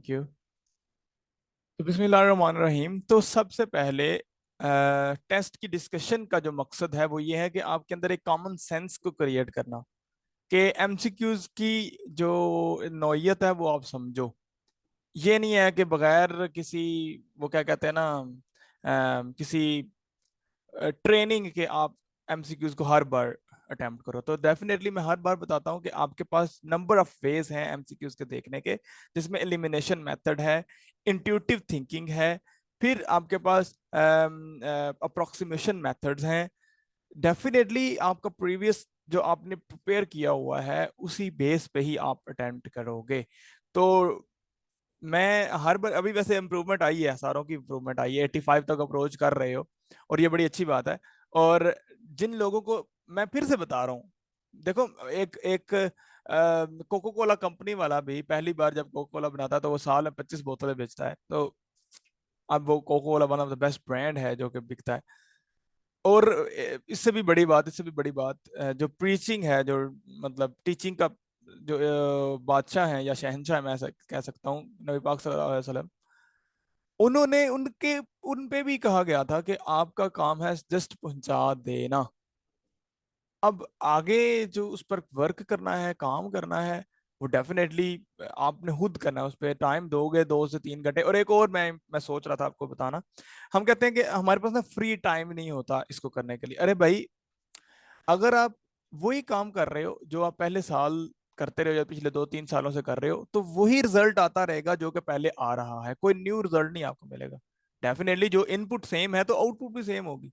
Thank you. तो बिस्मिल्लाहिर्रहमानिर्रहीम। तो सबसे पहले टेस्ट की डिस्कशन का जो मकसद है वो ये है कि आपके अंदर एक कॉमन सेंस को क्रिएट करना, कि एमसीक्यूज की जो नौइयत है वो आप समझो। ये नहीं है कि बगैर किसी, वो क्या कहते हैं ना, किसी ट्रेनिंग के आप एमसीक्यूज को हर बार अटेम्प्ट करो। तो डेफिनेटली मैं हर बार बताता हूँ कि आपके पास नंबर ऑफ वेज हैं एमसीक्यूज के देखने के, जिसमें एलिमिनेशन मेथड है, इंट्यूटिव थिंकिंग है, फिर आपके पास अप्रोक्सीमेशन मेथड्स हैं। डेफिनेटली आपका प्रीवियस जो आपने प्रिपेयर किया हुआ है उसी बेस पे ही आप अटेम्प्ट करोगे। तो मैं हर बार, अभी वैसे इम्प्रूवमेंट आई है, सारों की इम्प्रूवमेंट आई है, 85 तक अप्रोच कर रहे हो और ये बड़ी अच्छी बात है। और जिन लोगों को, मैं फिर से बता रहा हूँ, देखो, एक एक कोको कोला कंपनी वाला भी पहली बार जब कोको कोला बनाता है तो वो साल में 25 बोतलें बेचता है। तो अब वो Coca Cola one of the best brand है जो कि बिकता है। और इससे भी बड़ी बात, इससे भी बड़ी बात, जो प्रीचिंग है, जो मतलब टीचिंग का जो बादशाह है या शहंशाह, मैं ऐसा कह सकता हूँ, नबी पाक सल्लल्लाहु अलैहि वसल्लम, उन्होंने उनके उन पे भी कहा गया था कि आपका काम है जस्ट पहुंचा देना। अब आगे जो उस पर वर्क करना है, काम करना है, वो डेफिनेटली आपने खुद करना है। उस पर टाइम दोगे 2 से 3 घंटे। और एक और मैं सोच रहा था आपको बताना, हम कहते हैं कि हमारे पास ना फ्री टाइम नहीं होता इसको करने के लिए। अरे भाई, अगर आप वही काम कर रहे हो जो आप पहले साल करते रहे हो या पिछले 2-3 सालों से कर रहे हो, तो वही रिजल्ट आता रहेगा जो कि पहले आ रहा है। कोई न्यू रिजल्ट नहीं आपको मिलेगा। डेफिनेटली जो इनपुट सेम है तो आउटपुट भी सेम होगी।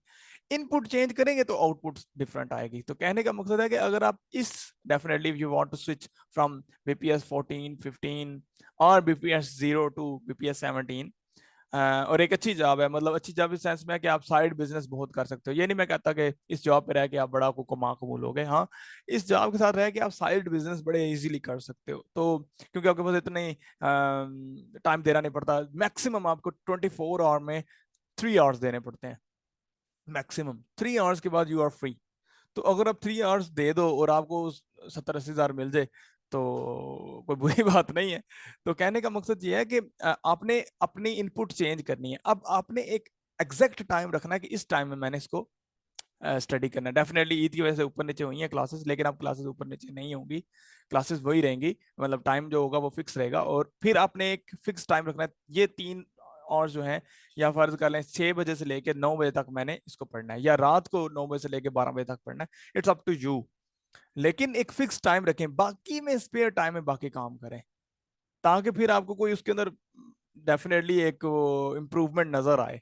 इनपुट चेंज करेंगे तो आउटपुट डिफरेंट आएगी। तो कहने का मकसद है कि अगर आप इस, definitely you want to switch from BPS 14 15 और बीपीएस 0 टू बीपीएस 17, और एक अच्छी जॉब है, मतलब अच्छी जॉब इस सेंस में है कि आप साइड बिजनेस बहुत कर सकते हो। ये नहीं मैं कहता कि इस जॉब पे रह के आप बड़ा को कमा कमूलोगे। हाँ, इस जॉब के साथ रह के आप साइड बिजनेस बड़े इजीली कर सकते हो। तो क्योंकि आपके पास इतने टाइम देना नहीं पड़ता, मैक्सिमम आपको 24 आवर में 3 आवर्स देने पड़ते हैं, मैक्सिमम 3 आवर्स के बाद यू आर फ्री। तो अगर आप 3 आवर्स दे दो और आपको 70-80 हज़ार मिल जाए तो कोई बुरी बात नहीं है। तो कहने का मकसद ये है कि आपने अपनी इनपुट चेंज करनी है। अब आपने एक एग्जैक्ट टाइम रखना है कि इस टाइम में मैंने इसको स्टडी करना है। डेफिनेटली ईद की वजह से ऊपर नीचे हुई हैं क्लासेस, लेकिन अब क्लासेस ऊपर नीचे नहीं होंगी, क्लासेस वही रहेंगी। मतलब टाइम जो होगा वो फिक्स रहेगा। और फिर आपने एक फिक्स टाइम रखना है। ये 3 और जो है, या फर्ज कर लें 6 बजे से लेकर 9 बजे तक मैंने इसको पढ़ना है, या रात को 9 बजे से लेकर 12 बजे तक पढ़ना है, इट्स अप टू यू। लेकिन एक फिक्स टाइम रखें, बाकी में स्पेयर टाइम में बाकी काम करें, ताकि फिर आपको कोई उसके अंदर डेफिनेटली एक इम्प्रूवमेंट नजर आए।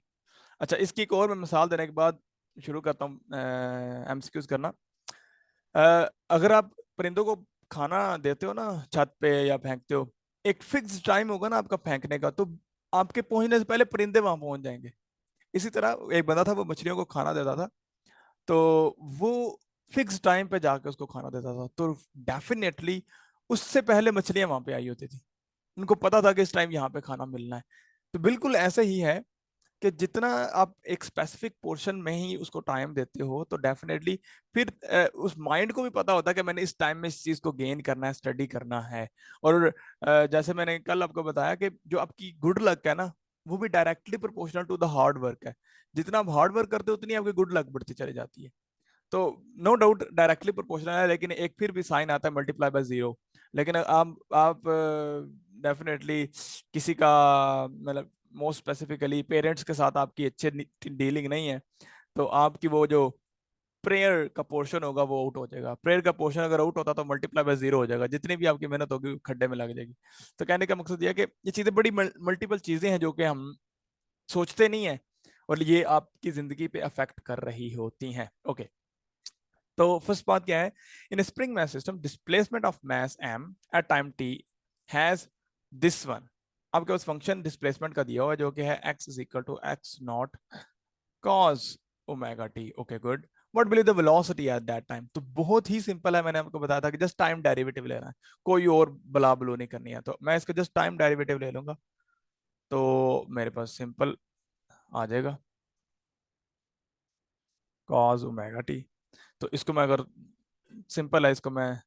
अच्छा, इसकी एक और मैं मिसाल देने के बाद शुरू करता हूँ एमसीक्यूज करना। अगर आप परिंदों को खाना देते हो ना, छत पे या फेंकते हो, एक फिक्स टाइम होगा ना आपका फेंकने का, तो आपके पहुंचने से पहले परिंदे वहां पहुंच जाएंगे। इसी तरह एक बंदा था, वो मछलियों को खाना देता था, तो वो फिक्स टाइम पे जाके उसको खाना देता था। तो डेफिनेटली उससे पहले मछलियां वहां पे आई होती थी, उनको पता था कि इस टाइम यहाँ पे खाना मिलना है। तो बिल्कुल ऐसे ही है कि जितना आप एक स्पेसिफिक पोर्शन में ही उसको टाइम देते हो, तो डेफिनेटली फिर उस माइंड को भी पता होता है कि मैंने इस टाइम में इस चीज को गेन करना है, स्टडी करना है। और जैसे मैंने कल आपको बताया कि जो आपकी गुड लक है ना, वो भी directly proportional to the hard work है। जितना आप हार्ड वर्क करते हो उतनी आपकी गुड लक बढ़ती चली जाती है। तो नो डाउट डायरेक्टली प्रोपोर्शनल है, लेकिन एक फिर भी साइन आता है मल्टीप्लाई बाय 0। लेकिन आप डेफिनेटली किसी का, मतलब मोस्ट स्पेसिफिकली पेरेंट्स के साथ आपकी अच्छे डीलिंग नहीं है, तो आपकी वो जो प्रेयर का पोर्शन होगा वो आउट हो जाएगा। प्रेयर का पोर्शन अगर आउट होता तो मल्टीप्लाई बाय 0 हो जाएगा, जितनी भी आपकी मेहनत होगी खड्डे में लग जाएगी। तो कहने का मकसद यह है कि ये चीजें बड़ी मल्टीपल चीजें हैं जो कि हम सोचते नहीं है, और ये आपकी जिंदगी पे अफेक्ट कर रही होती हैं। ओके, तो फर्स्ट बात क्या है, in spring mass system displacement of mass m at time t has this one. आपके पास फंक्शन डिस्प्लेसमेंट का दिया हुआ है जो कि है x is equal to x not cos omega t। Okay good. What will the velocity at that time? तो बहुत ही सिंपल है, मैंने आपको बताया था कि जस्ट टाइम डेरिवेटिव लेना है, कोई और बला बलो नहीं करनी है। तो मैं इसका जस्ट टाइम डेरिवेटिव ले लूंगा, तो मेरे पास सिंपल आ जाएगा cos ओमेगा t। तो इसको मैं अगर, सिंपल है, इसको मैं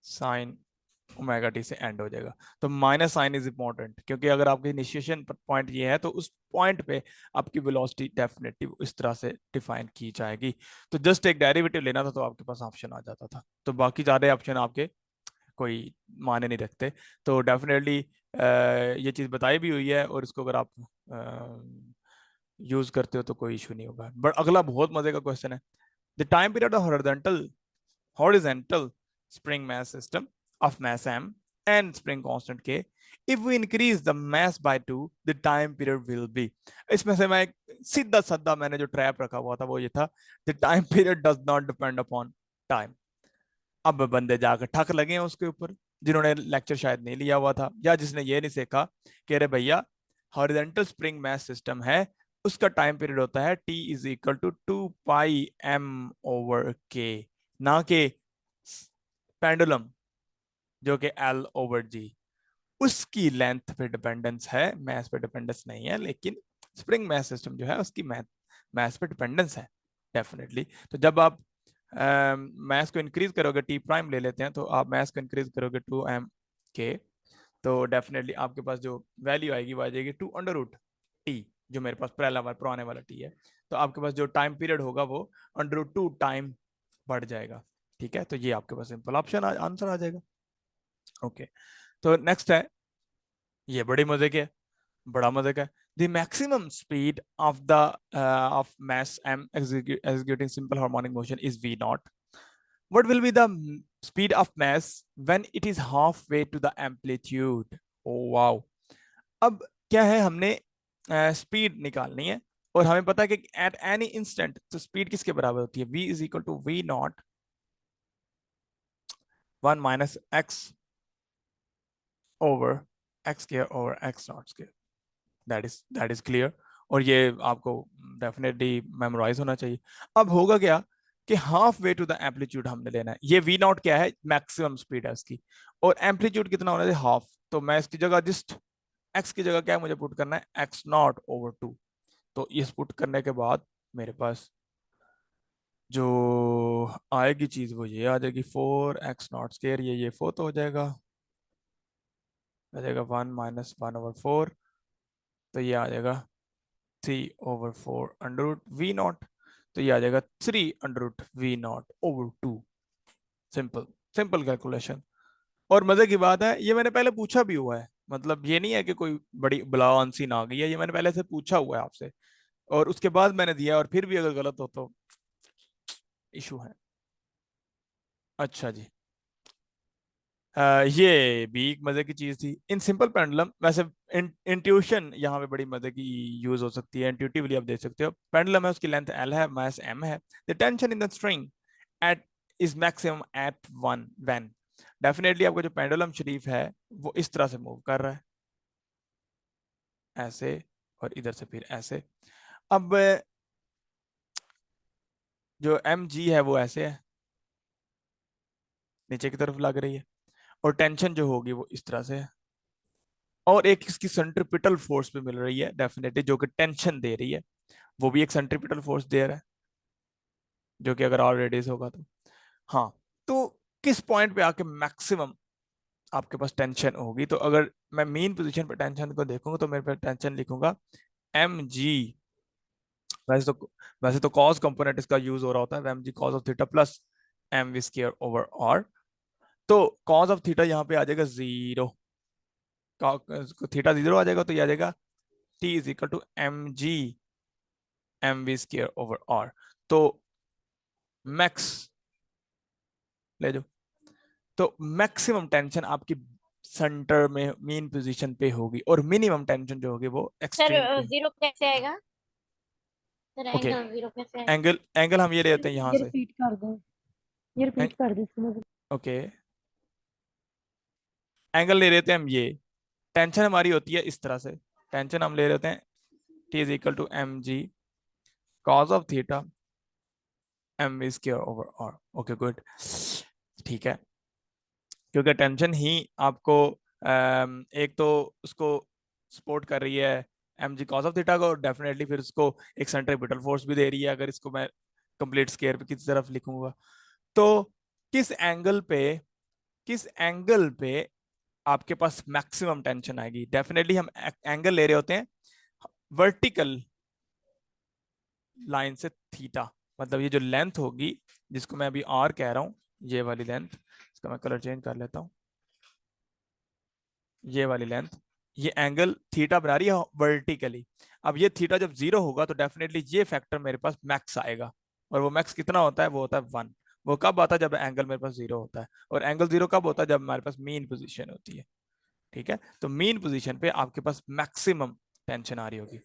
साइन ओमेगा टी से एंड हो जाएगा। तो माइनस साइन इज इंपॉर्टेंट, क्योंकि अगर आपकी इनिशिएशन पॉइंट ये है तो उस पॉइंट पे आपकी वेलोसिटी डेफिनेटली इस तरह से डिफाइन की जाएगी। तो जस्ट एक डेरिवेटिव लेना था तो आपके पास ऑप्शन आ जाता था, तो बाकी ज्यादा ऑप्शन आपके कोई माने नहीं रखते। तो डेफिनेटली ये चीज बताई भी हुई है, और इसको अगर आप यूज करते हो तो कोई इशू नहीं होगा। बट अगला बहुत मजे का क्वेश्चन है, the time period of horizontal spring mass system of mass m and spring constant k, if we increase the mass by 2 the time period will be। इसमें से मैं एक सीधा साधा मैंने जो ट्रैप रखा हुआ था वो ये था, the time period does not depend upon time। अब बंदे जाकर ठक लगे हैं उसके ऊपर, जिन्होंने लेक्चर शायद नहीं लिया हुआ था, या जिसने ये नहीं सीखा कि अरे भैया हॉरिजेंटल स्प्रिंग मैस सिस्टम है, उसका टाइम पीरियड होता है T is equal to 2 pi m/k, ना कि पेंडुलम जो कि L/G। उसकी लेंथ पे डिपेंडेंस है, मैथ पे डिपेंडेंस नहीं है, लेकिन स्प्रिंग मैथ सिस्टम जो है उसकी मैथ पे डिपेंडेंस है डेफिनेटली। तो जब आप मैथ को इंक्रीज करोगे, टी प्राइम ले लेते हैं, तो आप मैथ को इंक्रीज करोगे 2m/k, तो डेफिनेटली आपके पास जो वैल्यू आएगी वो आ जाएगी 2√t, जो मेरे पास पहला वाला पुराने वाला टी है। तो आपके पास जो टाइम पीरियड होगा वो √2 टाइम बढ़ जाएगा। ठीक है, तो ये आपके पास सिंपल ऑप्शन आंसर आ जाएगा। ओके, तो नेक्स्ट है, ये बड़े मजे के, बड़ा मजे का है। The maximum speed of the of mass m executing simple harmonic motion is v naught. What will be the speed of mass when it is halfway to the amplitude? Oh wow! अब क्या है, हमने speed निकालनी है, और हमें पता है कि एट एनी इंस्टेंट तो स्पीड किसके बराबर होती है, v is equal to v not 1 - x over x square that is clear. और ये आपको डेफिनेटली मेमोराइज होना चाहिए। अब होगा क्या कि half way to the amplitude हमने लेना है, ये वी नॉट क्या है, मैक्सिमम स्पीड है इसकी, और एम्पलीट्यूड कितना होना चाहिए, हाफ। तो मैं इसकी जगह जस्ट एक्स की जगह क्या है मुझे पुट करना है, x0/2। तो इस पुट करने के बाद मेरे पास जो आएगी चीज वो ये आ जाएगी, 4x0 स्क्वायर, ये 4 तो हो जाएगा 1 - 1/4, तो ये आ जाएगा 3/4 √v0, तो ये आ जाएगा 3 √v0/2। Simple simple calculation. और मजे की बात है, ये मैंने पहले पूछा भी हुआ है, मतलब ये नहीं है कि कोई बड़ी बला आंसर ना आ गई है, ये मैंने पहले से पूछा हुआ है आपसे, और उसके बाद मैंने दिया, और फिर भी अगर गलत हो तो इशू है। अच्छा जी, ये भी एक मजे की चीज थी इन सिंपल पेंडुलम। वैसे इंट्यूशन यहाँ पे बड़ी मजे की यूज हो सकती है, इंट्यूटिवली आप देख सकते हो। पेंडुलम है, उसकी लेंथ L है, मास m है, the tension in the string at is maximum at 1 when. Definitely आपका जो पेंडुलम शरीफ है वो इस तरह से मूव कर रहा है, ऐसे, और इधर से फिर ऐसे। अब जो mg है वो ऐसे है, नीचे की तरफ लग रही है, और टेंशन जो होगी वो इस तरह से है, और एक इसकी सेंट्रीपिटल फोर्स भी मिल रही है डेफिनेटली, जो कि टेंशन दे रही है, वो भी एक सेंट्रीपिटल फोर्स दे रहा है, जो कि अगर और रेडियस होगा तो। हाँ, तो किस पॉइंट पे आके मैक्सिमम आपके पास टेंशन होगी, तो अगर मैं मेन पोजीशन पे टेंशन को देखूंगा तो मेरे पे टेंशन लिखूंगा mg। वैसे तो कॉस कंपोनेंट इसका यूज हो रहा होता है, mg cos of theta plus mv² over r। तो cos ऑफ थीटा यहाँ पे आ जाएगा 0, थीटा 0 आ जाएगा, तो ये आ जाएगा t is equal to mg mv²/r। तो मैक्स ले जाओ, तो मैक्सिमम टेंशन आपकी सेंटर में मेन पोजीशन पे होगी, और मिनिमम टेंशन जो होगी वो सर एक्सट्रीम पे। जीरो कैसे आएगा? सर ओके, एंगल जीरो कैसे आएगा? एंगल एंगल हम ये लेते हैं यहाँ ये से। रिपीट कर दो, ये रिपीट कर दो इसको। ओके, एंगल ले लेते हैं हम ये, टेंशन हमारी होती है इस तरह से, टेंशन हम ले लेते हैं T is equal to mg cos of theta mv²/r। Okay good, ठीक है, क्योंकि टेंशन ही आपको एक तो उसको सपोर्ट कर रही है mg cos ऑफ थीटा को, डेफिनेटली फिर उसको एक सेंट्रीपिटल फोर्स भी दे रही है, अगर इसको मैं कंप्लीट स्केयर पे किसी तरफ लिखूंगा। तो किस एंगल पे किस एंगल पे आपके पास मैक्सिमम टेंशन आएगी। डेफिनेटली हम एंगल ले रहे होते हैं वर्टिकल लाइन से थीटा, मतलब ये जो लेंथ होगी जिसको मैं अभी आर कह रहा हूं, ये वाली लेंथ, इसका मैं कलर चेंज कर लेता हूं, ये वाली लेंथ, ये एंगल थीटा बना रही है वर्टिकली। अब ये थीटा जब जीरो होगा तो डेफिनेटली ये फैक्टर मेरे पास मैक्स आएगा, और वो मैक्स कितना होता है, वो होता है 1। वो कब आता है, जब एंगल मेरे पास जीरो होता है, और एंगल जीरो कब होता है, जब हमारे पास मीन पोजीशन होती है। ठीक है, तो मीन पोजीशन पे आपके पास मैक्सिमम टेंशन आ रही होगी।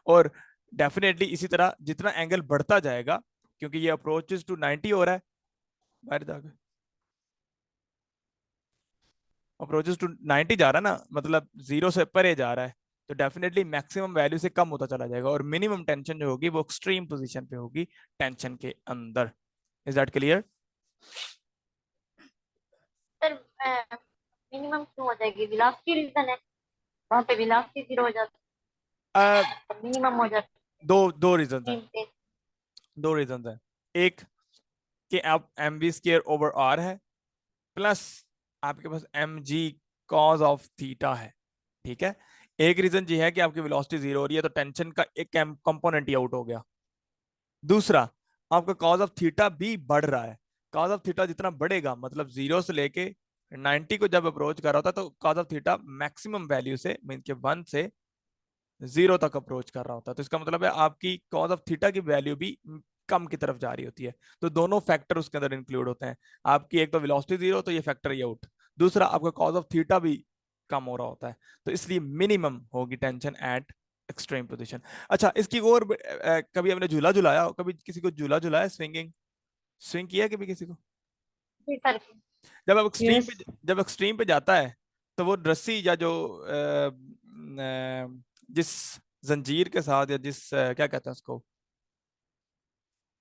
और डेफिनेटली इसी तरह जितना एंगल बढ़ता जाएगा, क्योंकि ये अप्रोचेस टू 90 हो रहा है, बाहर जाकर अप्रोचेस टू 90 जा रहा है ना, मतलब जीरो से परे जा रहा है, तो डेफिनेटली मैक्सिमम वैल्यू से कम होता चला जाएगा, और मिनिमम टेंशन जो होगी वो एक्सट्रीम पोजीशन पे होगी टेंशन के अंदर। Is that clear? Sir minimum क्यों हो जाएगी, वेलोसिटी रीजन है, वहाँ पे वेलोसिटी जीरो हो जाता है, मिनिमम हो जाता दो रीजन है है, पे। दो रीजन है। एक कि आप M V square over R है, प्लस आपके पास M G cos of theta है। ठीक है, एक रीजन ये है कि आपकी वेलोसिटी जीरो हो रही है, तो टेंशन का एक कंपोनेंट ही आउट हो गया। दूसरा, आपका कॉज ऑफ थीटा भी बढ़ रहा है। कॉज ऑफ थीटा जितना बढ़ेगा, मतलब जीरो से लेके 90 को जब अप्रोच कर रहा होता है, तो cause of theta maximum value से मीन के 1 से जीरो तक अप्रोच कर रहा होता है, तो इसका मतलब है आपकी कॉज ऑफ थीटा की वैल्यू भी कम की तरफ जा रही होती है। तो दोनों फैक्टर उसके अंदर इंक्लूड होते हैं। आपकी एक तो वेलोसिटी जीरो, तो ये फैक्टर ही आउट। दूसरा, आपका कॉज ऑफ थीटा भी कम हो रहा होता है, तो इसलिए मिनिमम होगी टेंशन एट एक्सट्रीम पोजीशन। अच्छा, इसकी और कभी आपने झूला झुलाया हो, कभी किसी को झूला झुलाया, स्विंगिंग, स्विंग किया है कभी किसी को? जी सर। जब आप एक्सट्रीम यस। पे, जब एक्सट्रीम पे जाता है, तो वो रस्सी या जो जिस जंजीर के साथ, या जिस क्या कहते हैं उसको,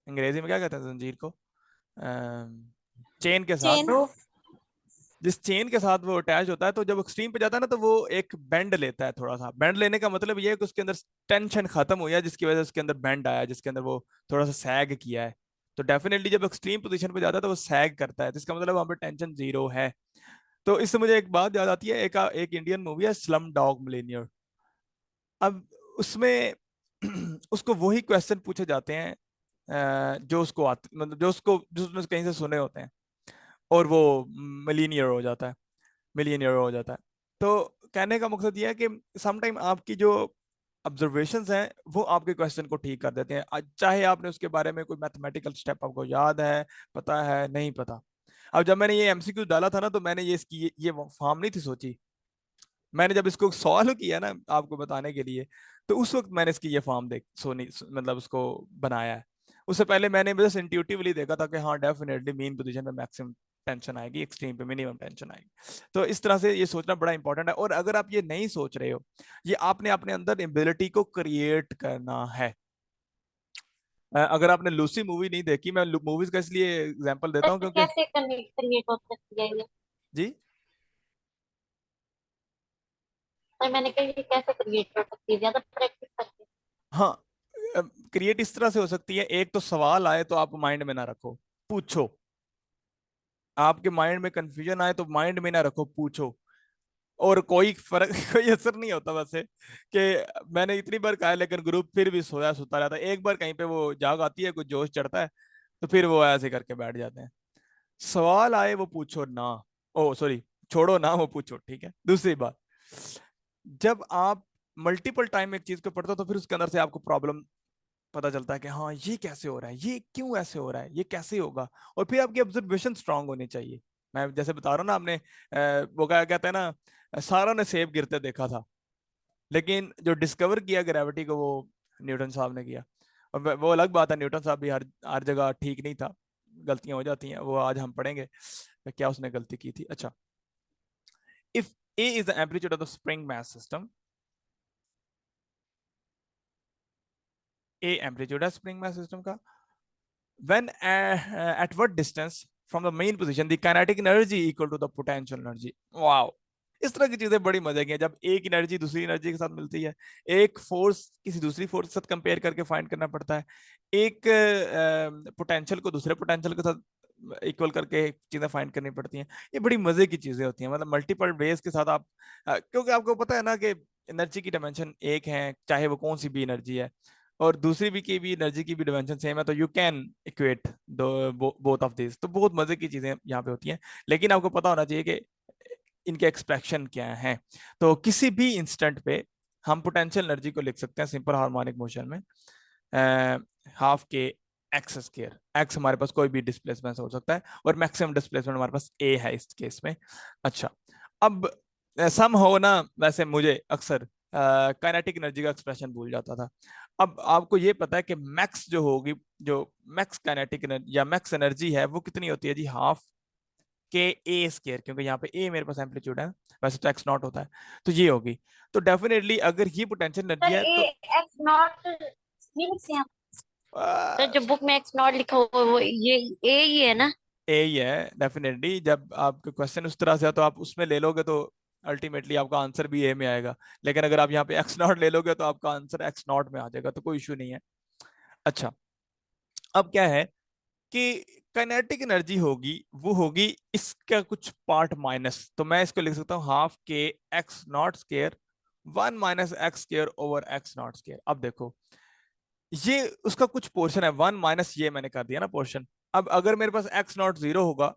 अंग्रेजी में क्या कहते हैं जंजीर को, चेन के साथ, चेन। जिस चेन के साथ वो अटैच होता है, तो जब एक्सट्रीम पे जाता है ना, तो वो एक बेंड लेता है। थोड़ा सा बेंड लेने का मतलब ये है कि उसके अंदर टेंशन खत्म हुई है, जिसकी वजह से उसके अंदर बेंड आया है, जिसके अंदर वो थोड़ा सा सैग किया है। तो डेफिनेटली जब एक्सट्रीम पोजीशन पे जाता है तो वो सैग करता है, तो इसका मतलब वहां पे टेंशन जीरो है। तो इससे मुझे एक बात याद आती है, एक इंडियन मूवी है स्लम डॉग मिलेनियर। अब उसमें उसको वही क्वेश्चन पूछे जाते हैं जो उसको आते, मतलब जो उसने कहीं से सुने होते हैं, और वो मिलीनियर हो जाता है, मिलीनियर हो जाता है। तो कहने का मकसद ये है कि समटाइम आपकी जो ऑब्जर्वेशंस हैं वो आपके क्वेश्चन को ठीक कर देते हैं, चाहे आपने उसके बारे में कोई मैथमेटिकल स्टेप आपको याद है, पता है, नहीं पता। अब जब मैंने ये एमसीक्यू डाला था ना, तो मैंने ये इसकी ये फॉर्म नहीं थी सोची। मैंने जब इसको सॉल्व किया ना आपको बताने के लिए, तो उस वक्त मैंने इसकी ये फॉर्म देख सोनी मतलब उसको बनाया है। उससे पहले मैंने बस इंट्यूटिवली देखा था कि हाँ डेफिनेटली मीन पोजीशन पे मैक्सिमम टेंशन आएगी, एक्सट्रीम पे मिनिमम टेंशन आएगी। तो इस तरह से ये सोचना बड़ा इंपॉर्टेंट है, और अगर आप ये नहीं सोच रहे हो, ये आपने अपने अंदर एबिलिटी को क्रिएट करना है। अगर आपने लूसी मूवी नहीं देखी, मैं मूवीज का इसलिए एग्जांपल देता हूँ सर क्योंकि, कैसे क्रिएट हो सकती है ये, जी सर मैंने कहा ये कैसे क्रिएट हो सकती है, ज्यादा प्रैक्टिस करके। हाँ, क्रिएट इस तरह से हो सकती है, एक तो सवाल आए तो आप माइंड में ना रखो, पूछो। आपके माइंड में कंफ्यूजन आए तो माइंड में ना रखो, पूछो। और कोई फर्क कोई असर नहीं होता वैसे, कि मैंने इतनी बार कहा है, लेकिन ग्रुप फिर भी सोया सुता रहता है। एक बार कहीं पे वो जाग आती है, कुछ जोश चढ़ता है, तो फिर वो ऐसे करके बैठ जाते हैं। सवाल आए वो पूछो ना, ओ सॉरी, छोड़ो ना वो पूछो। ठीक है, दूसरी बात, जब आप मल्टीपल टाइम एक चीज को पढ़ते हो, तो फिर उसके अंदर से आपको प्रॉब्लम पता चलता है कि हाँ ये कैसे हो रहा है, ये क्यों ऐसे हो रहा है, ये कैसे होगा। और फिर आपकी ऑब्जर्वेशन स्ट्रांग होनी चाहिए। मैं जैसे बता रहा हूँ ना, आपने वो क्या कहते हैं ना, सारों ने सेब गिरते देखा था, लेकिन जो डिस्कवर किया ग्रेविटी को, वो न्यूटन साहब ने किया। और वो अलग बात है, न्यूटन साहब भी हर हर जगह ठीक नहीं था, गलतियां हो जाती हैं, वो आज हम पढ़ेंगे क्या उसने गलती की थी। अच्छा, if A is the amplitude of the spring mass system, A amplitude है स्प्रिंग मास सिस्टम का, when at what distance from the main position the kinetic energy equal to the potential energy। Wow, इस तरह की चीजें बड़ी मजे की हैं, जब एक एनर्जी दूसरी एनर्जी के साथ मिलती है, एक फोर्स किसी दूसरी फोर्स के साथ कंपेयर करके फाइंड करना पड़ता है, एक पोटेंशियल को दूसरे पोटेंशियल के साथ इक्वल करके चीजें फाइंड करनी पड़ती हैं। ये बड़ी मजे की चीजें होती हैं, मतलब मल्टीपल वेज के साथ आप क्योंकि आपको पता है ना कि एनर्जी की डायमेंशन एक है, चाहे वो कौन सी भी एनर्जी है, और दूसरी भी की भी एनर्जी की भी डायमेंशन सेम है, तो यू कैन इक्वेट दो बोथ ऑफ दिस। तो बहुत मजे की चीजें यहाँ पे होती हैं, लेकिन आपको पता होना चाहिए कि इनके एक्सप्रेशन क्या है। तो किसी भी इंस्टेंट पे हम पोटेंशियल एनर्जी को लिख सकते हैं सिंपल हार्मोनिक मोशन में, हाफ के एक्स स्क्वायर। एक्स हमारे पास कोई भी डिस्प्लेसमेंट हो सकता है, और मैक्सिमम डिस्प्लेसमेंट हमारे पास ए है इस केस में। अच्छा, अब सम हो ना, वैसे मुझे अक्सर काइनेटिक एनर्जी का एक्सप्रेशन भूल जाता था। अब आपको ये पता है कि मैक्स जो होगी, जो मैक्स काइनेटिक एनर्जी या मैक्स एनर्जी है, वो कितनी होती है जी? हाफ के ए स्केयर, क्योंकि यहाँ पे ए मेरे पास एम्पलीट्यूड है, वैसे तो एक्स नॉट होता है, तो ये होगी। तो डेफिनेटली अगर ये पोटेंशियल एनर्जी सर है ए तो एक्स नॉट मीन्स यहाँ, सर जो बुक में एक्स नॉट लिखा हुआ है वो ये ए ही है ना? ए ही है डेफिनेटली। जब आपके क्वेश्चन उस तरह से है तो आप उसमें ले लोगे तो अल्टीमेटली आपका आंसर भी ए में आएगा, लेकिन अगर आप यहाँ पे एक्स नॉट ले लोगे तो आपका आंसर एक्स नॉट में आ जाएगा, तो कोई इशू नहीं है। अच्छा, अब क्या है कि काइनेटिक एनर्जी होगी, वो होगी इसका कुछ पार्ट माइनस, तो मैं इसको लिख सकता हूँ हाफ के x not square 1 - x square over x not square. अब देखो, ये उसका कुछ पोर्शन है, 1 - ये मैंने कर दिया ना पोर्शन। अब अगर मेरे पास एक्स नॉट जीरो होगा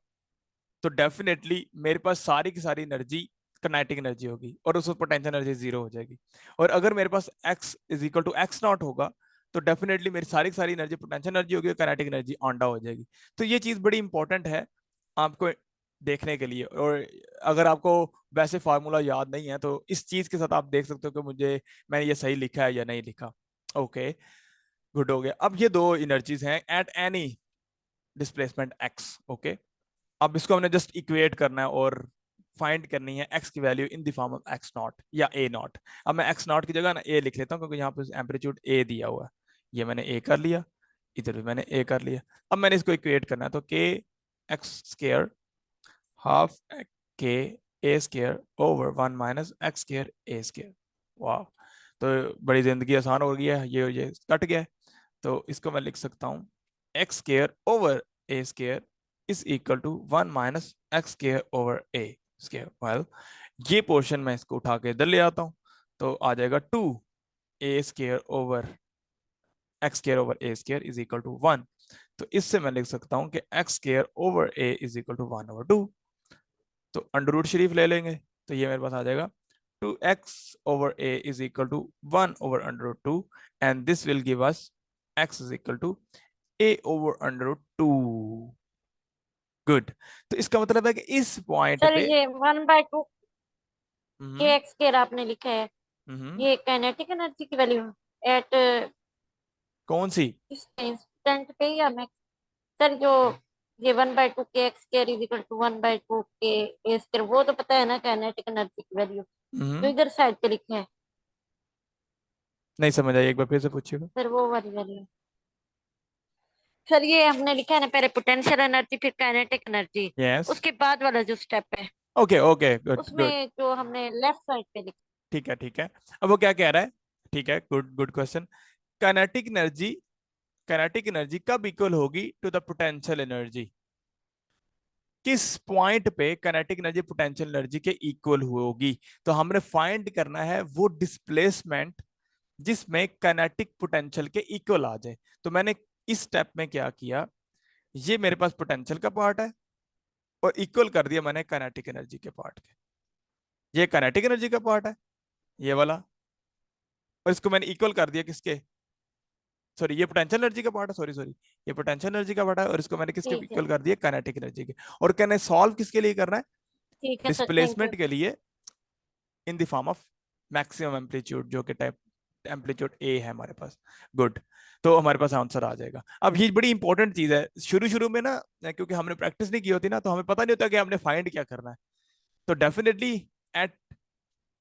तो डेफिनेटली मेरे पास सारी की सारी एनर्जी काइनेटिक एनर्जी होगी, और उस पोटेंशियल एनर्जी जीरो हो जाएगी। और अगर मेरे पास x is equal to x naught होगा तो डेफिनेटली मेरी सारी की सारी एनर्जी पोटेंशियल एनर्जी होगी और काइनेटिक एनर्जी ऑन डाउन हो जाएगी। तो ये चीज बड़ी इंपॉर्टेंट है आपको देखने के लिए। और अगर आपको वैसे फार्मूला याद नहीं है तो इस चीज के साथ आप देख सकते हो कि मुझे मैंने ये सही लिखा है या नहीं लिखा। ओके, गुड हो गया। अब ये दो एनर्जीज हैं at any displacement x. Okay, अब इसको हमने जस्ट इक्वेट करना है और फाइंड करनी है एक्स की value in the form of x not या ए नॉट। अब मैं एक्स नॉट की जगह ना ए लिख लेता हूँ, क्योंकि यहाँ पे एम्पलीट्यूड ए दिया हुआ है। ये मैंने ए कर लिया, इधर भी मैंने ए कर लिया। अब मैंने इसको इक्वेट करना है, तो के एक्स स्केयर हाफ के ए स्केयर ओवर 1 - एक्स स्केयर ए स्केयर। वाह, तो बड़ी जिंदगी आसान हो गई है, ये कट गया है। तो इसको मैं लिख सकता हूँ x square over a square is equal to 1 - x square over a square. Well, ये पोर्शन मैं इसको उठा के इधर ले आता हूँ, तो आ जाएगा 2 a square over x square over a square is equal to 1। तो इससे मैं लिख सकता हूँ कि x square over a is equal to 1/2। तो अंडर रूट शरीफ ले लेंगे, तो ये मेरे पास आ जाएगा 2x/a is equal to 1/√2, and this will give us x is equal to a/√2। Good. तो इसका मतलब है कि इस पॉइंट सर पे ये 1/2 के हम्म एक्स स्केयर आपने लिखा है, हम्म ये काइनेटिक एनर्जी की वैल्यू एट कौन सी? इस इंस्टेंट पे या मैक्स? सर जो ये 1/2 k x square is equal to 1/2 k A square, वो तो पता है ना काइनेटिक एनर्जी की वैल्यू, जो हम्म इधर साइड पे लिखे हैं। नहीं समझ आई, एक बार फिर से पूछिएगा। सर वो वाली वैल्यू, सर ये हमने लिखा है ना पहले पोटेंशियल एनर्जी फिर काइनेटिक एनर्जी, यस, उसके बाद वाला जो स्टेप है ओके ओके, गुड गुड, उसमें जो हमने लेफ्ट साइड पे लिखा। ठीक है ठीक है। अब वो क्या कह रहा है? ठीक है, good good question. Kinetic energy, kinetic energy कब इक्वल होगी टू द पोटेंशियल एनर्जी? किस पॉइंट पे काइनेटिक एनर्जी पोटेंशियल एनर्जी के इक्वल होगी? तो हमने फाइंड करना है वो डिस्प्लेसमेंट जिसमें काइनेटिक पोटेंशियल के इक्वल आ जाए। तो मैंने इस स्टेप में क्या किया, ये मेरे पास पोटेंशियल का पार्ट है और इक्वल कर दिया मैंने काइनेटिक एनर्जी के पार्ट के। ये काइनेटिक एनर्जी का पार्ट है ये वाला, और इसको मैंने इक्वल कर दिया किसके? सॉरी, ये पोटेंशियल एनर्जी का पार्ट है, सॉरी सॉरी, ये पोटेंशियल एनर्जी का पार्ट है, और इसको मैंने किसके ठीक है, इक्वल कर दिया? काइनेटिक एनर्जी के। और कहने सॉल्व किसके लिए करना है? ठीक है सर, थैंक यू। डिस्प्लेसमेंट के लिए in the form of maximum amplitude, जो कि टाइप एम्पलीट्यूड ए है हमारे पास। गुड, तो हमारे पास आंसर आ जाएगा। अब ये बड़ी इंपॉर्टेंट चीज है, शुरू शुरू में ना, क्योंकि हमने प्रैक्टिस नहीं की होती ना, तो हमें पता नहीं होता कि हमने फाइंड क्या करना है। तो definitely at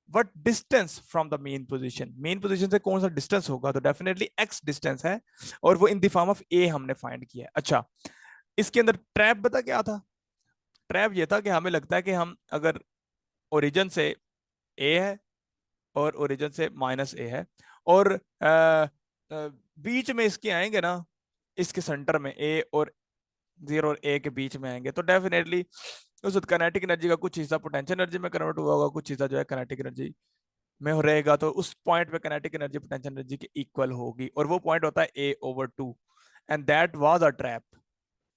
what distance from the main position से कौन सा डिस्टेंस होगा, तो डेफिनेटली एक्स डिस्टेंस है, और वो इन द फॉर्म ऑफ ए हमने फाइंड किया है। अच्छा, इसके अंदर ट्रैप बता क्या था? ट्रैप ये था कि हमें लगता है कि हम अगर ओरिजिन से ए है और ओरिजिन से -a है, और बीच में इसके आएंगे ना, इसके सेंटर में ए और 0 और A के बीच में आएंगे, तो डेफिनेटली उस काइनेटिक एनर्जी का कुछ हिस्सा पोटेंशियल एनर्जी में कन्वर्ट हुआ होगा, कुछ हिस्सा जो है काइनेटिक एनर्जी में हो रहेगा, तो उस पॉइंट पे काइनेटिक एनर्जी पोटेंशियल एनर्जी के इक्वल होगी, और वो पॉइंट होता है A/2, and that was a trap,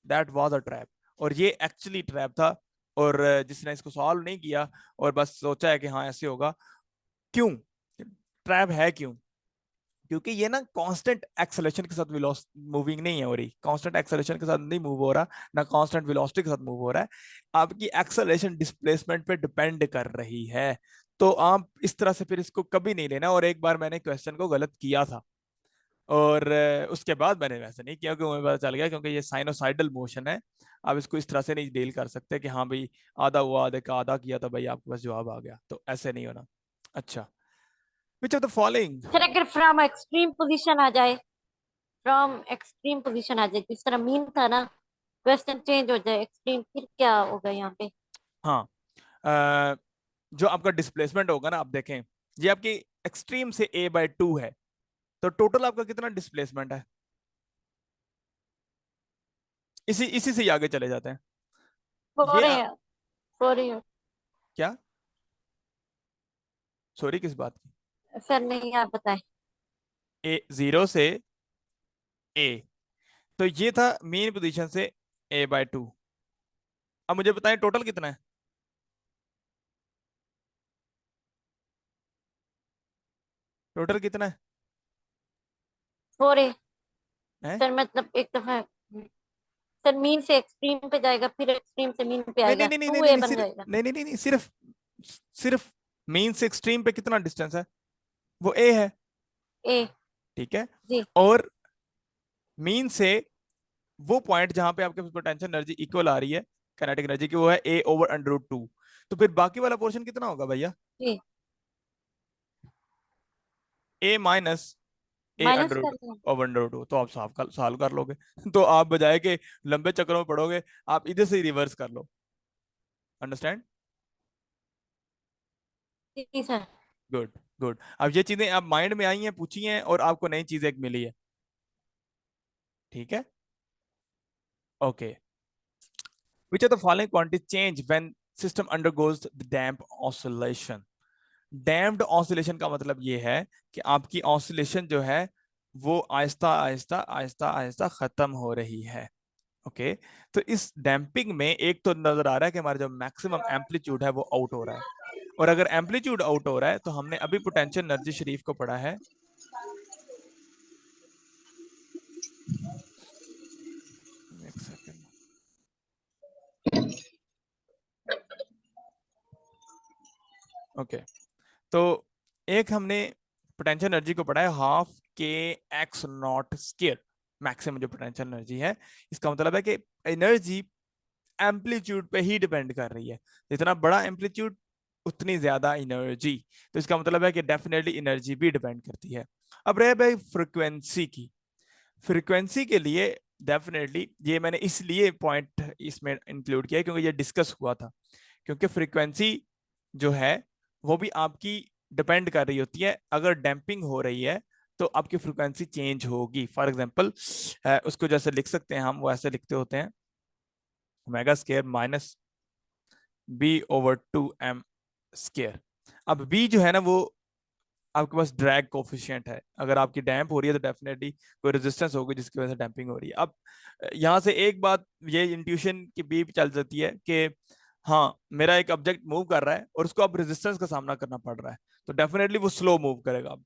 that was a trap. और ये एक्चुअली ट्रैप था, और जिसने इसको सॉल्व नहीं किया और बस सोचा है कि हाँ ऐसे होगा, क्यों ट्रैप है, क्यों? क्योंकि ये ना कांस्टेंट एक्सेलरेशन के साथ वेलोसिटी मूविंग नहीं है हो रही, कांस्टेंट एक्सेलरेशन के साथ नहीं मूव हो रहा, ना कांस्टेंट वेलोसिटी के साथ मूव हो रहा है, आपकी एक्सेलरेशन डिस्प्लेसमेंट पे डिपेंड कर रही है। तो आप इस तरह से फिर इसको कभी नहीं लेना। और एक बार मैंने क्वेश्चन को गलत किया था, और उसके बाद मैंने वैसे नहीं किया, क्योंकि मुझे पता चल गया क्योंकि ये साइनोसाइडल मोशन है, आप इसको इस तरह से नहीं डील कर सकते कि हाँ भाई आधा हुआ, आधे का आधा किया तो भाई आपके पास जवाब आ गया, तो ऐसे नहीं होना। अच्छा, विच ऑफ द फॉलोइंग। सर अगर फ्रॉम एक्सट्रीम पोजीशन आ जाए, फ्रॉम एक्सट्रीम पोजीशन आ जाए, जिस तरह मीन था ना, क्वेश्चन चेंज हो जाए एक्सट्रीम, फिर क्या होगा यहाँ पे? हाँ, अ, जो आपका डिस्प्लेसमेंट होगा ना, आप देखें ये आपकी एक्सट्रीम से A/2 है, तो टोटल आपका कितना डिस्प्लेसमेंट है, इसी इसी से ही आगे चले जाते हैं। ये फोर है, फोर है। क्या, सॉरी किस बात की? सर नहीं, आप बताएं। A0 से A, तो ये था मेन पोजीशन से A/2। अब मुझे बताएं टोटल कितना है, टोटल कितना फोर है है? सर, मतलब एक दफा सर मीन से एक्सट्रीम पे जाएगा, फिर एक्सट्रीम से मीन पे नहीं नहीं आएगा, नहीं नहीं टू नहीं ए नहीं बन सिर्फ जाएगा। नहीं नहीं नहीं नहीं, सिर्फ सिर्फ मेन से एक्सट्रीम पे कितना डिस्टेंस है, वो A है, ए। ठीक है। जी। और मीन से वो पॉइंट जहां पे आपके पोटेंशियल एनर्जी इक्वल आ रही है काइनेटिक एनर्जी की, वो है A/√2। तो फिर बाकी वाला पोर्शन कितना होगा भैया? जी, A minus A minus under कर दें। अंडर 2, तो आप सॉल्व कर लोगे। तो आप बजाय के लंबे चक्करों में पढ़ोगे, आप इधर से ही रिवर्स कर लो। अंडरस्टैंड? जी सर। Good, good. अब ये चीजें आप माइंड में आई हैं, पूछी हैं, और आपको नई चीज एक मिली है, ठीक है। Okay, which are the following quantity change when system undergoes the damp oscillation? Damped oscillation का मतलब ये है कि आपकी ऑसिलेशन जो है वो आहिस्ता आहिस्ता आहिस्ता आहिस्ता खत्म हो रही है। ओके, तो इस डैम्पिंग में एक तो नजर आ रहा है कि हमारा जो मैक्सिमम एम्पलीट्यूड है वो आउट हो रहा है, और अगर एम्पलीट्यूड आउट हो रहा है तो हमने अभी पोटेंशियल एनर्जी शरीफ को पढ़ा है। एक सेकेंड। ओके, तो एक हमने पोटेंशियल एनर्जी को पढ़ा है 12 k x0 स्क्वायर, मैक्सिमम जो पोटेंशियल एनर्जी है। इसका मतलब है कि एनर्जी एम्पलीट्यूड पे ही डिपेंड कर रही है, जितना बड़ा एम्पलीट्यूड उतनी ज्यादा एनर्जी। तो इसका मतलब है कि डेफिनेटली एनर्जी भी डिपेंड करती है। अब रहे भाई फ्रिक्वेंसी की, फ्रिक्वेंसी के लिए डेफिनेटली ये मैंने इसलिए पॉइंट इसमें इंक्लूड किया क्योंकि ये डिस्कस हुआ था, क्योंकि फ्रिक्वेंसी जो है वो भी आपकी डिपेंड कर रही होती है। अगर डैम्पिंग हो रही है तो आपकी फ्रिक्वेंसी चेंज होगी। फॉर एग्जांपल उसको जैसे लिख सकते हैं, हम वो ऐसे लिखते होते हैं, ओमेगा स्क्वायर माइनस B/2m²। अब B जो है ना, वो आपके पास ड्रैग कोफिशिएंट है। अगर आपकी डैम्प हो रही है तो डेफिनेटली कोई रेजिस्टेंस होगी जिसकी वजह से डैम्पिंग हो रही है। अब यहाँ से एक बात ये इंट्यूशन की भी चल जाती है कि हाँ मेरा एक ऑब्जेक्ट मूव कर रहा है और उसको अब रेजिस्टेंस का सामना करना पड़ रहा है, तो डेफिनेटली वो स्लो मूव करेगा अब,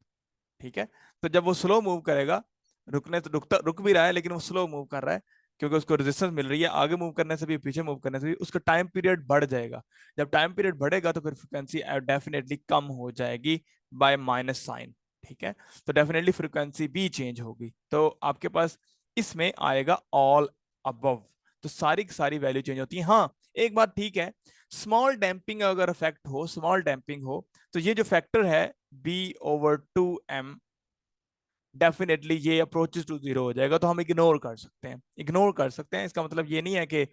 ठीक है। तो जब वो स्लो मूव करेगा, रुकने तो रुक भी रहा है लेकिन वो स्लो मूव कर रहा है, क्योंकि उसको रेजिस्टेंस मिल रही है, आगे मूव करने से भी पीछे मूव करने से भी उसका टाइम पीरियड बढ़ जाएगा। जब टाइम पीरियड बढ़ेगा तो फिर फ्रिक्वेंसी डेफिनेटली कम हो जाएगी बाय माइनस साइन, ठीक है। तो डेफिनेटली फ्रिक्वेंसी भी चेंज होगी, तो आपके पास इसमें आएगा ऑल अबव। तो सारी की सारी वैल्यू चेंज होती है। हाँ, एक बात ठीक है, स्मॉल डैम्पिंग अगर इफेक्ट हो, स्मॉल डैम्पिंग हो, तो ये जो फैक्टर है B/2m, डेफिनेटली ये अप्रोचेस टू जीरो हो जाएगा, तो हम इग्नोर कर सकते हैं, इग्नोर कर सकते हैं। इसका मतलब ये नहीं है कि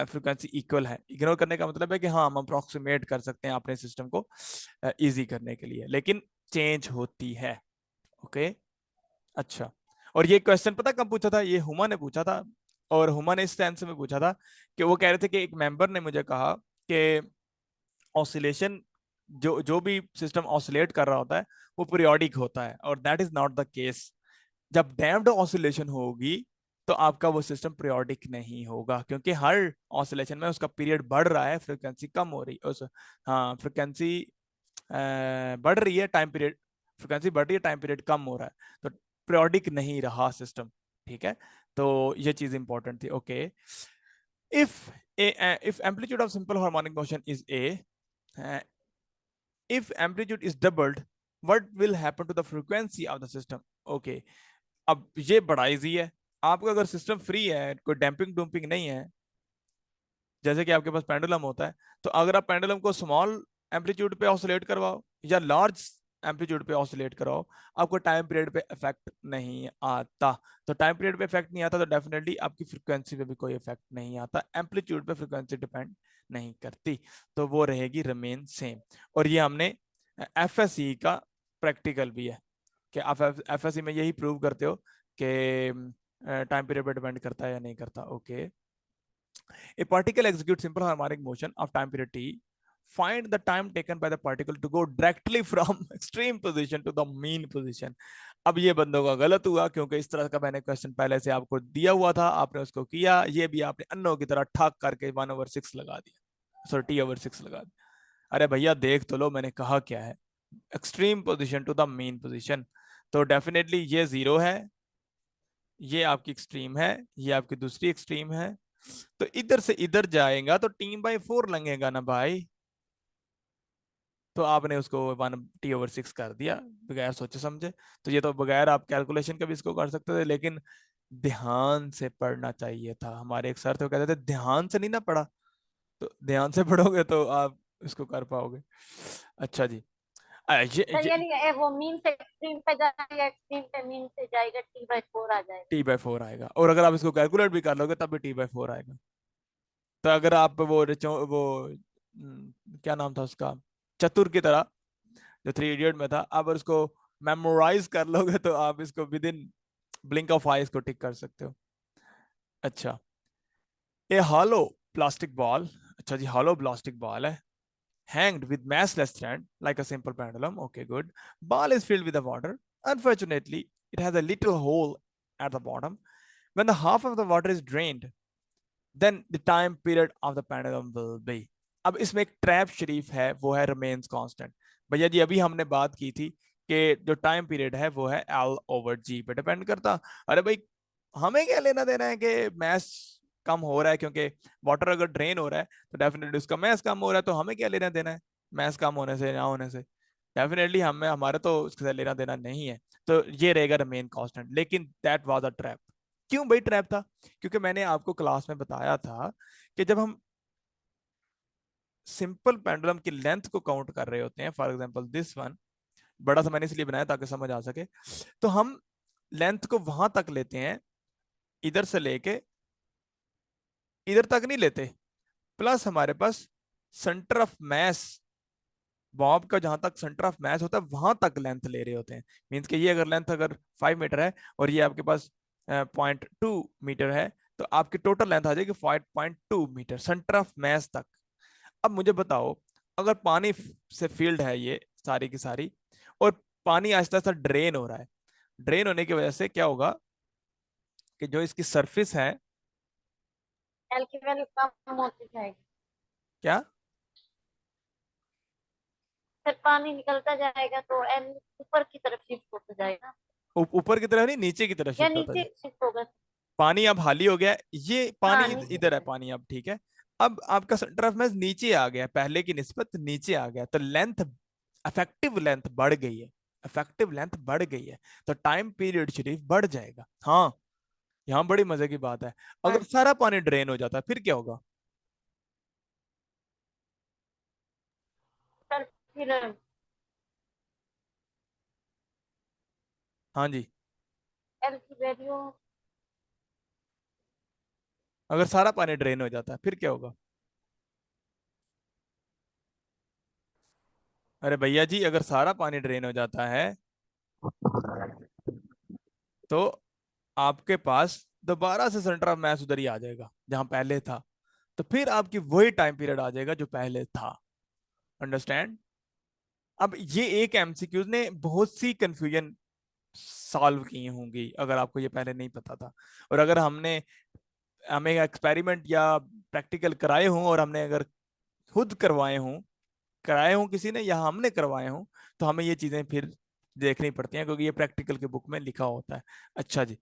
फ्रिक्वेंसी इक्वल है। इग्नोर करने का मतलब है कि हाँ हम अप्रोक्सीमेट कर सकते हैं अपने सिस्टम को इजी करने के लिए, लेकिन चेंज होती है। ओके, अच्छा। और ये क्वेश्चन पता कब पूछा था? ये हुमा ने पूछा था और हुमा ने इस सेंस में पूछा था कि वो कह रहे थे कि एक मेंबर ने मुझे कहा कि ऑसिलेशन, जो जो भी सिस्टम ऑसिलेट कर रहा होता है वो पीरियोडिक होता है, और that is not the case. जब डैम्प्ड ऑसिलेशन होगी तो आपका वो सिस्टम पीरियोडिक नहीं होगा, क्योंकि हर ऑसिलेशन में उसका पीरियड बढ़ रहा है, फ्रिक्वेंसी कम हो रही उस, हाँ फ्रिक्वेंसी बढ़ रही है, टाइम पीरियड, फ्रिक्वेंसी बढ़ रही है, टाइम पीरियड कम हो रहा है, तो पीरियोडिक नहीं रहा सिस्टम। ठीक है, तो ये चीज इंपॉर्टेंट थी। Okay, if amplitude of simple harmonic motion is a, if amplitude is doubled, what will happen to the frequency of the system? Okay, अब ये बड़ा इजी है। आपका अगर सिस्टम फ्री है, कोई डैम्पिंग डूम्पिंग नहीं है, जैसे कि आपके पास पेंडुलम होता है, तो अगर आप पेंडुलम को स्मॉल एम्पलीट्यूड पे ऑसिलेट करवाओ या लार्ज एम्पलीट्यूड पे ऑसिलेट कराओ, आपको टाइम पीरियड पे इफेक्ट नहीं आता। तो टाइम पीरियड पे इफेक्ट नहीं आता तो डेफिनेटली आपकी फ्रीक्वेंसी पे भी कोई इफेक्ट नहीं आता, एम्पलीट्यूड पे फ्रीक्वेंसी डिपेंड नहीं करती, तो वो रहेगी रिमेन सेम। और ये हमने एफएसई का प्रैक्टिकल भी है कि आप एफएसई में यही प्रूव करते हो कि टाइम पीरियड पे डिपेंड करता है या नहीं करता। Okay, a particle executes simple harmonic motion of time period t. Find the time taken by the particle to go directly from extreme position to the mean position. अब ये बंदों का गलत हुआ, क्योंकि इस तरह का मैंने क्वेश्चन पहले से आपको दिया हुआ था, आपने उसको किया, ये भी आपने अन्नों की तरह ठाक करके 1/6 लगा दिया, सॉरी t/6 लगा दिया। अरे भैया देख तो लो मैंने कहा क्या है, extreme position to the mean position, तो डेफिनेटली ये 0 है, ये आपकी एक्सट्रीम है, ये आपकी दूसरी एक्सट्रीम है, तो इधर से इधर जाएगा तो t/4 लगेगा ना भाई, तो आपने उसको 1t/6 कर दिया बगैर सोचे समझे। तो ये तो बगैर आप कैलकुलेशन का भी इसको कर सकते थे, लेकिन ध्यान से पढ़ना चाहिए था। हमारे एक सर थे वो कहते थे ध्यान से नहीं ना पढ़ा, तो ध्यान से पढ़ोगे तो आप इसको कर पाओगे। अच्छा जी, सर ये यानी वो मीन से एक्सट्रीम पे जाएगा, एक्सट्रीम पे मीन से जाएगा, t/4 आ जाएगा। t/4 आएगा, और अगर आप इसको कैलकुलेट भी कर लोगे तब भी t/4 आएगा। तो अगर आप वो क्या नाम था उसका, चतुर की तरह, जो थ्री इडियट में था, आप अगर उसको मेमोराइज कर लोगे तो आप इसको विद इन ब्लिंक ऑफ आई इसको टिक कर सकते हो। अच्छा, ए हॉलो प्लास्टिक बॉल, अच्छा जी हॉलो प्लास्टिक बॉल है, hanged with massless thread like a simple pendulum. Okay, good. Ball is filled with the water. Unfortunately, it has a little hole at the bottom. When the half of the water is drained, then the time period of the pendulum will be. अब इसमें एक trap शरीफ है, वो है remains constant। भैया जी अभी हमने बात की थी कि जो टाइम पीरियड है वो है L/G पे डिपेंड करता। अरे भाई हमें क्या लेना देना है कि मैस कम हो रहा है, क्योंकि वाटर अगर ड्रेन हो रहा है तो डेफिनेटली उसका मैस कम हो रहा है, तो हमें क्या लेना देना है मैस कम होने से ना होने से, डेफिनेटली हमें हमारा तो उसके लेना देना नहीं है। तो ये रहेगा रिमेन कांस्टेंट, लेकिन दैट वाज अ ट्रैप। क्यों भाई ट्रैप था? क्योंकि मैंने आपको क्लास में बताया था कि जब हम सिंपल पेंडुलम की लेंथ को काउंट कर रहे होते हैं, फॉर एग्जांपल दिस वन, बड़ा सा मैंने इसलिए बनाया ताकि समझ आ सके, तो हम लेंथ को वहां तक लेते हैं, इधर से लेके इधर तक नहीं लेते, प्लस हमारे पास सेंटर ऑफ मैस, बॉब का जहां तक सेंटर ऑफ मैस होता है वहां तक लेंथ ले रहे होते हैं। मीन्स कि ये अगर लेंथ अगर 5 मीटर है और ये आपके पास 0.2 मीटर है, तो आपकी टोटल लेंथ आ जाएगी 5.2 मीटर सेंटर ऑफ मैस तक। अब मुझे बताओ, अगर पानी से फील्ड है ये सारी की सारी, और पानी आहिस्ता आहिस्ता ड्रेन हो रहा है, ड्रेन होने की वजह से क्या होगा कि जो इसकी सरफेस है, एल की वैल्यू कम होती जाएगी, क्या फिर पानी निकलता जाएगा तो एल ऊपर की तरफ शिफ्ट होता जाएगा, ऊपर की तरफ नहीं नीचे की तरफ या शिफ्ट होता नीचे है। शिफ्ट होगा। पानी अब हाली हो गया, ये पानी हाँ नीचे इधर है से। पानी अब, ठीक है। अब आपका सेंटर ऑफ मैस नीचे आ गया, पहले की निस्बत नीचे आ गया, तो लेंथ, इफेक्टिव लेंथ बढ़ गई है, इफेक्टिव लेंथ बढ़ गई है, तो टाइम पीरियड शरीफ बढ़ जाएगा। हाँ, यहाँ बड़ी मजे की बात है, अगर सारा पानी ड्रेन हो जाता है फिर क्या होगा? सर फिर हाँ जी, एल की वैल्यू, अगर सारा पानी ड्रेन हो जाता है फिर क्या होगा? अरे भैया जी अगर सारा पानी ड्रेन हो जाता है तो आपके पास दोबारा से सेंटर ऑफ मास उधर ही आ जाएगा जहां पहले था, तो फिर आपकी वही टाइम पीरियड आ जाएगा जो पहले था। अंडरस्टैंड? अब ये एक एमसीक्यूज ने बहुत सी कंफ्यूजन सॉल्व की होंगी अगर आपको ये पहले नहीं पता था, और अगर हमें एक्सपेरिमेंट या प्रैक्टिकल कराए हों, और हमने अगर खुद कराए हों किसी ने या हमने करवाए हों, तो हमें ये चीजें फिर देखनी पड़ती हैं क्योंकि ये प्रैक्टिकल के बुक में लिखा होता है। अच्छा जी,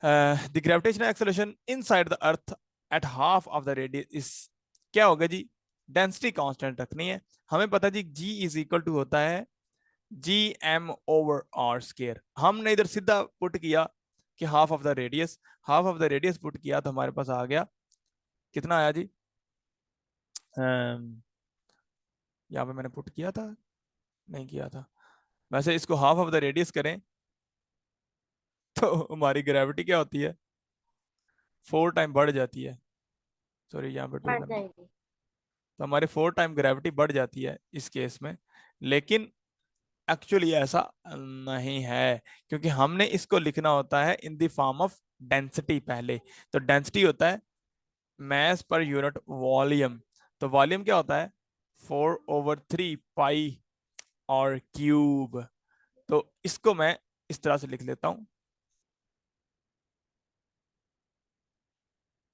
the gravitational acceleration inside the earth at half of the radius is, क्या होगा जी? डेंसिटी कांस्टेंट रखनी है। हमें पता जी जी इज इक्वल टू होता है G M over R square. हमने इधर सीधा पुट किया कि half of the radius put किया तो हमारे पास आ गया, कितना आया जी? यहाँ पे मैंने पुट किया था, नहीं किया था। वैसे इसको हाफ ऑफ द रेडियस करें तो हमारी ग्रेविटी क्या होती है? 4 टाइम बढ़ जाती है। सॉरी, यहाँ पे 2 बढ़ करना, जाएगी। तो हमारे 4 टाइम ग्रेविटी बढ़ जाती है इस केस में। लेकिन एक्चुअली ऐसा नहीं है, क्योंकि हमने इसको लिखना होता है in the form of density पहले। तो डेंसिटी होता है मास पर यूनिट वॉल्यूम। तो वॉल्यूम क्या होता है? 4/3 पाई और क्यूब। तो इसको मैं इस तरह से लिख लेता हूं,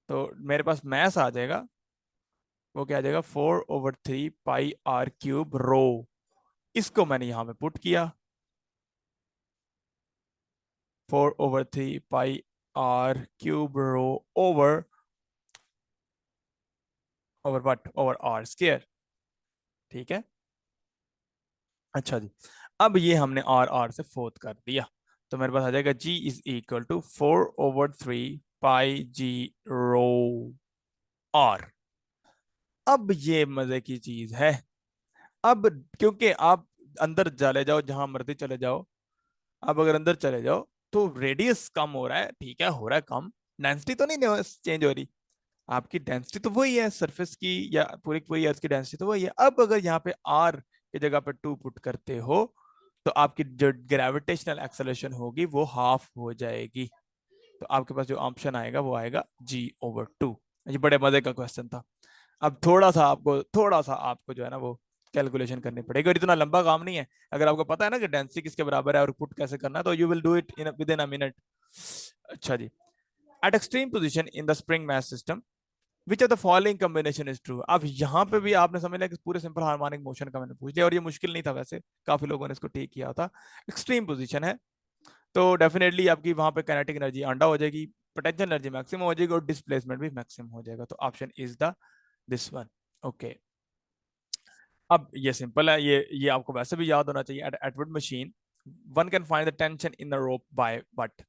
तो मेरे पास मास आ जाएगा, वो क्या आ जाएगा? 4/3 पाई r³ रो। इसको मैंने यहां पे पुट किया, 4/3 pi r³ rho over over what? Over r square. ठीक है। अच्छा जी, अब ये हमने आर आर से फोर्थ कर दिया, तो मेरे पास आ जाएगा g is equal to 4/3 pi g rho R. अब ये मजे की चीज है। अब क्योंकि आप अंदर चले जाओ, जहां मर्जी चले जाओ, अब अगर अंदर चले जाओ तो रेडियस कम हो रहा है, ठीक है, हो रहा है कम, डेंसिटी तो नहीं चेंज हो रही। आपकी डेंसिटी तो वही है सरफेस की, या पूरी पूरी अर्थ की डेंसिटी तो वही है। अब अगर यहाँ पे आर की जगह पे 2 पुट करते हो, तो आपकी जो ग्रेविटेशनल एक्सेलरेशन होगी वो हाफ हो जाएगी। तो आपके पास जो ऑप्शन आएगा वो आएगा g/2। ये बड़े मजे का क्वेश्चन था। अब थोड़ा सा आपको जो है ना वो कैलकुलेशन करनी पड़ेगी, और इतना लंबा काम नहीं है। अगर आपको पता है ना कि डेंसिटी किसके बराबर है और पुट कैसे करना है, तो you will do it in within a minute. अच्छा जी, at extreme position in the spring mass system which of the following combination is true. अब यहाँ पे भी आपने समझ लिया कि पूरे सिंपल हार्मोनिक मोशन का मैंने पूछ लिया, और ये मुश्किल नहीं था, वैसे काफी लोगों ने इसको ठीक किया था। एक्सट्रीम पोजीशन है तो डेफिनेटली आपकी वहां पे काइनेटिक एनर्जी अंडा हो जाएगी, पोटेंशियल एनर्जी मैक्सिमम हो जाएगी, और डिस्प्लेसमेंट भी मैक्सिमम हो जाएगा। तो option is the this one. Okay, अब ये सिंपल है, ये आपको वैसे भी याद होना चाहिए। At Atwood machine one can find the tension in the rope by but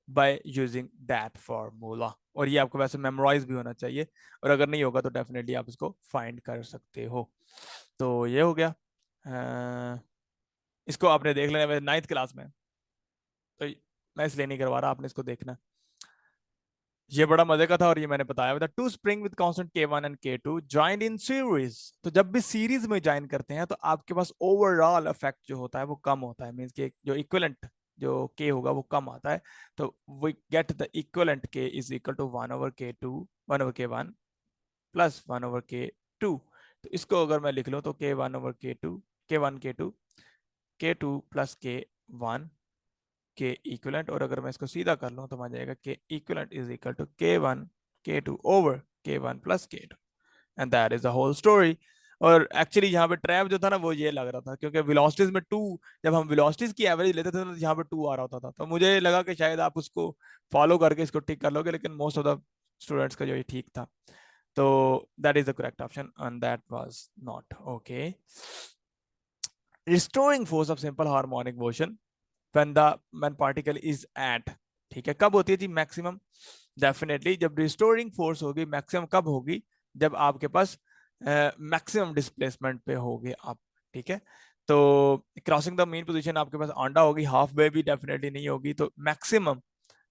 by using that formula. और ये आपको वैसे मेमोराइज भी होना चाहिए, और अगर नहीं होगा तो डेफिनेटली आप इसको फाइंड कर सकते हो। तो ये हो गया। इसको आपने देख लेना 9th क्लास में, तो मैं इसलिए नहीं करवा रहा, आपने इसको देखना। ये बड़ा मजे का था, और ये मैंने बताया था। Two spring with constant K1 and K2 joined in series. तो जब भी सीरीज में ज्वाइन करते हैं तो आपके पास ओवरऑल इफेक्ट जो होता है वो कम होता है, मींस के जो इक्विवेलेंट जो K होगा वो कम आता है। तो we get the equivalent K is equal to 1/K2 1/K1 plus 1/K2। तो इसको अगर मैं लिख लूं तो K1/K2 K1 K2 K2 plus K1 के इक्विवेलेंट। और अगर मैं इसको सीधा कर लूं तो आ जाएगा k equivalent is equal to K1 K2 over K1 plus K2, and that is the whole story. और एक्चुअली यहाँ पे ट्रैप जो था ना वो ये लग रहा था, क्योंकि वेलोसिटीज में 2, जब हम वेलोसिटीज की एवरेज लेते थे तो यहाँ पे 2 आ रहा होता था, तो मुझे लगा कि शायद आप उसको फॉलो करके इसको ठीक कर लोगे, लेकिन मोस्ट ऑफ द स्टूडेंट्स का जो ये ठीक था। तो that is the correct option and that was not okay. Restoring force of simple harmonic motion when particle is at, ठीक है, कब होती है जी? मैक्सिमम। डेफिनेटली जब रिस्टोरिंग फोर्स होगी मैक्सिमम कब होगी? जब आपके पास मैक्सिमम डिस्प्लेसमेंट पे होगे आप। ठीक है, तो क्रॉसिंग द मीन पोजीशन आपके पास आंडा होगी, हाफ वे भी डेफिनेटली नहीं होगी। तो मैक्सिमम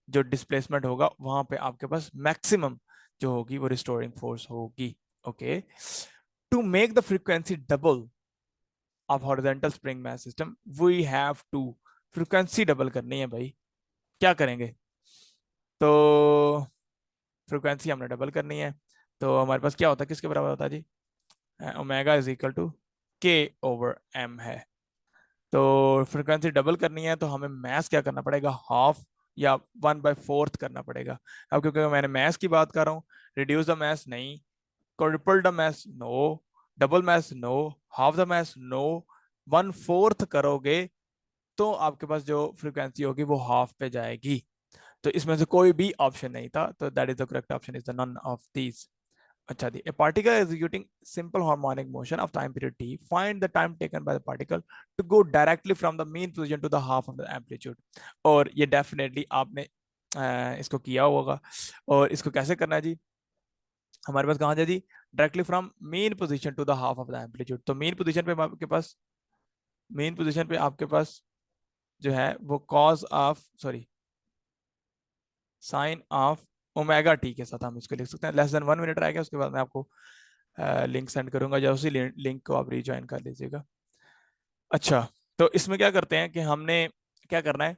जो डिस्प्लेसमेंट होगा वहां पे आपके पास मैक्सिमम जो होगी वो रिस्टोरिंग फोर्स होगी। Okay, to make the frequency double of horizontal spring mass system we have to, frequency double करनी है भाई। क्या करेंगे? तो फ्रिक्वेंसी हमने डबल करनी है, तो हमारे पास क्या होता है, किसके बराबर होता है जी, ओमेगा इज इक्वल टू के ओवर एम है। तो फ्रिक्वेंसी डबल करनी है तो हमें मैथ क्या करना पड़ेगा, हाफ या 1/4 करना पड़ेगा। अब क्योंकि मैंने मैथ की बात कर रहा हूँ, रिड्यूस द मैथ नहीं, quadruple the mass no, double mass no, half the mass no, 1/4 करोगे तो आपके पास जो फ्रिक्वेंसी होगी वो हाफ पे जाएगी। तो इसमें से कोई भी ऑप्शन नहीं था, तो that is the correct option is the none of these. अच्छा जी, a particle executing simple harmonic motion of time period t, find the time taken by the particle to go directly from the mean position to the half of the amplitude। और ये definitely आपने इसको किया होगा। और इसको कैसे करना है जी, हमारे पास कहाँ जाए जी, directly from mean position to the half of the amplitude. तो मेन पोजीशन पे आपके पास, मेन पोजीशन पे आपके पास जो है वो cos of, sorry, sine of omega t के साथ हम इसको लिख सकते हैं। लेस देन 1 मिनट रह गया, उसके बाद मैं आपको लिंक सेंड करूंगा, या उसी लिंक को आप रिज्वाइन कर लीजिएगा। अच्छा, तो इसमें क्या करते हैं कि हमने क्या करना है,